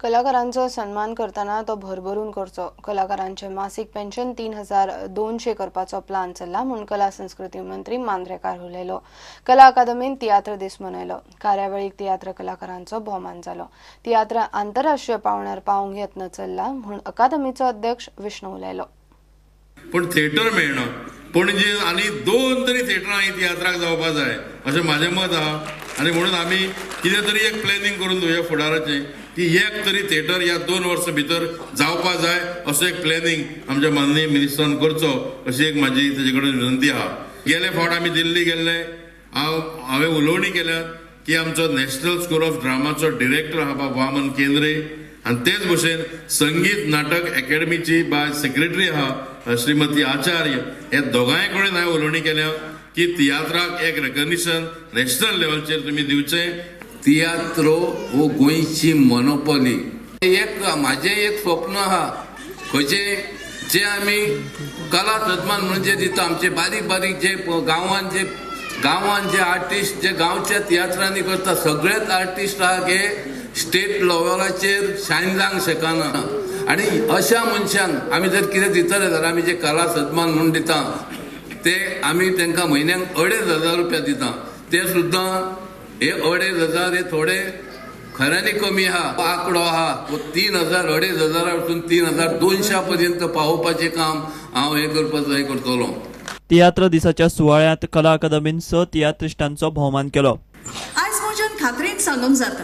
कलाकारांचा सन्मान करताना तो भरभरून करचो। कलाकारांचे मासिक पेन्शन 3200 करपाचो प्लान चल्ला म्हूण कला संस्कृती मंत्री मांद्रेकार उलयलो। कला अकादमीन तियात्र दीस मनयलो। कार्यावळीक तियात्र कलाकारांचो भोवमान जालो। तियात्र आंतरराष्ट्रीय पावंड्यार पावंक यत्न चल्ला म्हूण अकादमीचो अध्यक्ष विष्णू उलयलो। पण थिएटर मेळना, पणजे आनी 2 तरी थिएटरां ही तियात्राक जावपा जाय अशें म्हाजें मत आहा। आनी म्हणून आमी कितें तरी एक प्लॅनिंग करून दवरुया फुडाराचें की एक तरी थिएटर ह्या 2 वर्सां भितर जावपा जाय असो एक प्लॅनिंग आमच्या माननीय मिनिस्टरान करचो अशी एक म्हाजी तेजे कडेन विनंती आहा। गेले फावट आमी दिल्ली गेल्ले, हांवें उलोवणी केल्यात की आमचो नॅशनल स्कूल ऑफ ड्रामाचो डिरेक्टर आहा बाब वामन केंद्रे आनी तेच भशेन संगीत नाटक अकॅडमीची बाय सेक्रेटरी आहा श्रीमती आचार्य, हे दोगांय कडेन हांवें उलोवणी केल्या की तियात्राक एक रेकग्निशन नॅशनल लेवलचेर तुमी दिवचें। तियात्रो हो गोंयची मोनोपॉली। एक म्हाजें एक स्वप्न आहा खंयचे जे आमी कला सन्मान म्हणजे दिता आमचे बारीक बारीक जे गांवांत जे आर्टिस्ट जे गांवच्या तियात्रांनी करता सगळेच आर्टिस्टाक हे स्टेट लेवलाचेर शायन जावंक शकना। आनी अशा मनशांक आमी जर कितें दितले जाल्यार आमी जे कला सन्मान म्हणून दिता ते आमी तांकां म्हयन्याक 2500 रुपया दिता। ते सुद्दां हे 2500 हे थोडे खऱ्यांनी कमी आहा। आंकडो आहा 3000 2500 वरसून 3200 पर्यंत पावोवपाचें काम हांव हे करतलो। तियात्र दिसाच्या सुवाळ्यात कला अकादमीन 6 तियात्रिस्टांचो भोवमान केलो। आयज म्हज्यान खात्रेन सांगूंक जाता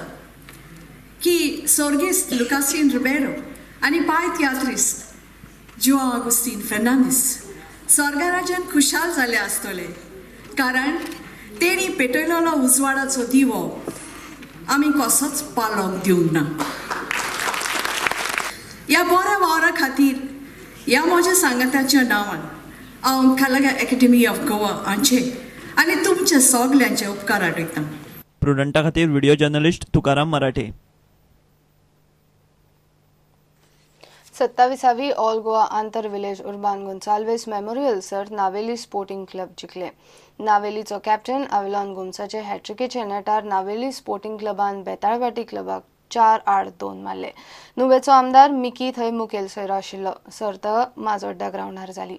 की सर्गेस्त लुकासिन रिबेरो आनी पाय तियात्रिस्ट जुआंव आगुस्तीन फेर्नांदीस स्वर्गाराज्यान खुशाल जाले आसतले, कारण तेणी पेटयलेलो उजवाडाचो दिवो आमी कसोच पालोवंक दिवंक ना। ह्या बऱ्या वावरा खातीर ह्या म्हज्या सांगात्याच्या नांवान हांव कला अकॅडमी ऑफ गोवा हांचे आनी तुमचे सगल्यांचे उपकार आठयता। प्रुडंटा खातीर व्हिडिओ जर्नलिस्ट तुकाराम मराठे। 27वी ऑल गोवा आंतर विलेज उर्बान गोन्साल्वेस मेमोरियल सर्त नावेली स्पोर्टिंग क्लब जिखले। नावेलीचो कॅप्टन अविलॉन गुमसाचे हॅट्रिकेचे नेटार नावेली स्पोर्टिंग क्लबान बेताळवाटी क्लबाक 4-8-2 मारले। नुवेचो आमदार मिकी थंय मुखेल सैर आशिल्लो। सर्त माजोड्डा ग्राउंडार जाली।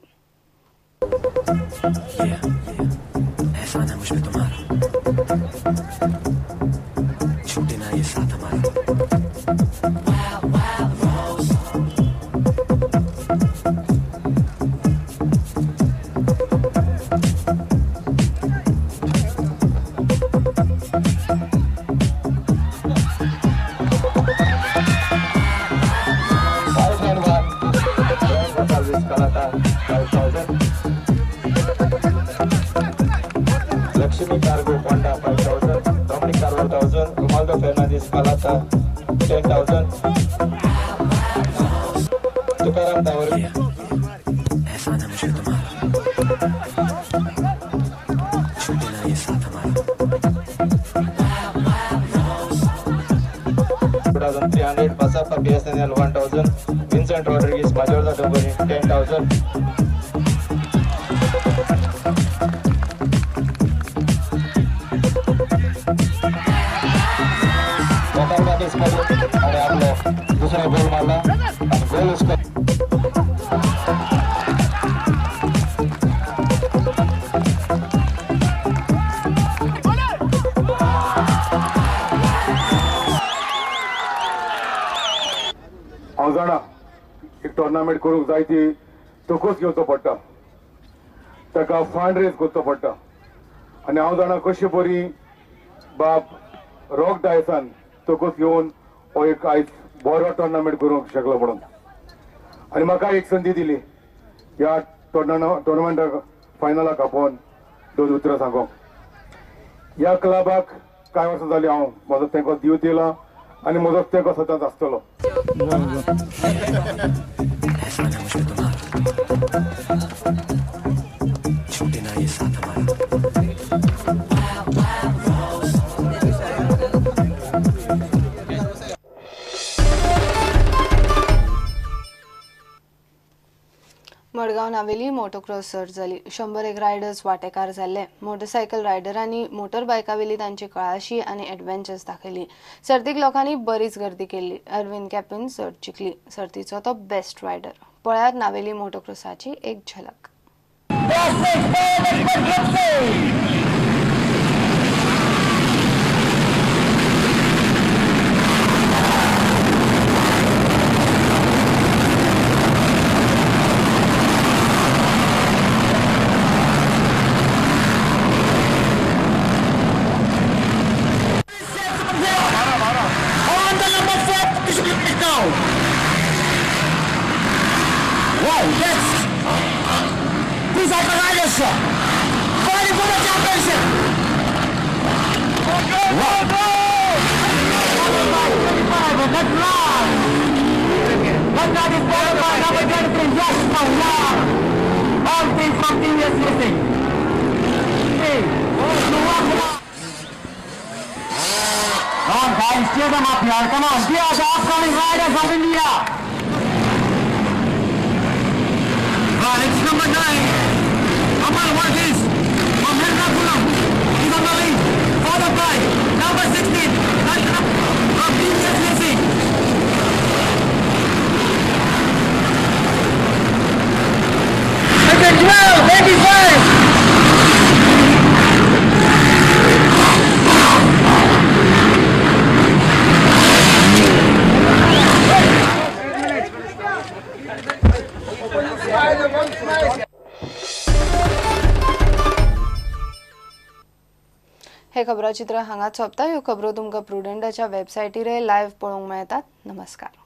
Lakshmi Cargo Honda 5000, Dominic Cargo 1000, Romaldo Fernandez Malata 10,000, Tukaram Tawari. ऐसा ना मुझे तुम्हारा, छूटे ना ये साथ हमारा। 2300, Pasapa BSNL 1000, Vincent Rodriguez Majorda Dobori 10,000. आणि आपलं दुसरा गोल मारला आणि गोल उसका हांव जाणा एक टोर्नामेंट करूंक जाय ती तोकूच घेवचो पडटा, ताका फंड रेज करचो पडटा। आनी हांव जाणा कशी बरी बाब रॉक डायसान तोकूच घेवन हो एक आयज बरो टोर्नामेंट करूंक शकलो म्हणून। आनी म्हाका एक संदी दिली ह्या टोर्नामेंटाक फायनलाक आपोवन 2 उतरां सांगूंक। ह्या क्लबाक कांय वर्सां जालीं हांव म्हजो तेंको दिव दिला आनी म्हजो तेंको सतत आसतलो। मडगांव नावेली मोटोक्रॉस सर्त जाली. 101 रायडर्स वांटेकार जाल्ले. मोटरसायकल रायडरांनी मोटर बायकावेली तांची कळाशी आनी एडव्हेंचर्स दाखयली. सर्तीक लोकांनी बरीच गर्दी केल्ली. अरविंद कॅपिन सर्त जिखली. सर्तीचो तो बेस्ट रायडर. पळयात नावेली मोटोक्रॉसाची एक झलक. Cheer them up here, come on, we are the upcoming riders of India. Right, it's number 9, Amal Wargis from Hernakulam, he's on the lead, followed by number 16, Nalkam from TVS Racing. Second 12, 85. हे खबराचित्र हांगा सोंपता. ह्यो खबरो तुमकां प्रुडंटाच्या वेबसायटीर live पळोवंक मेळटात. नमस्कार.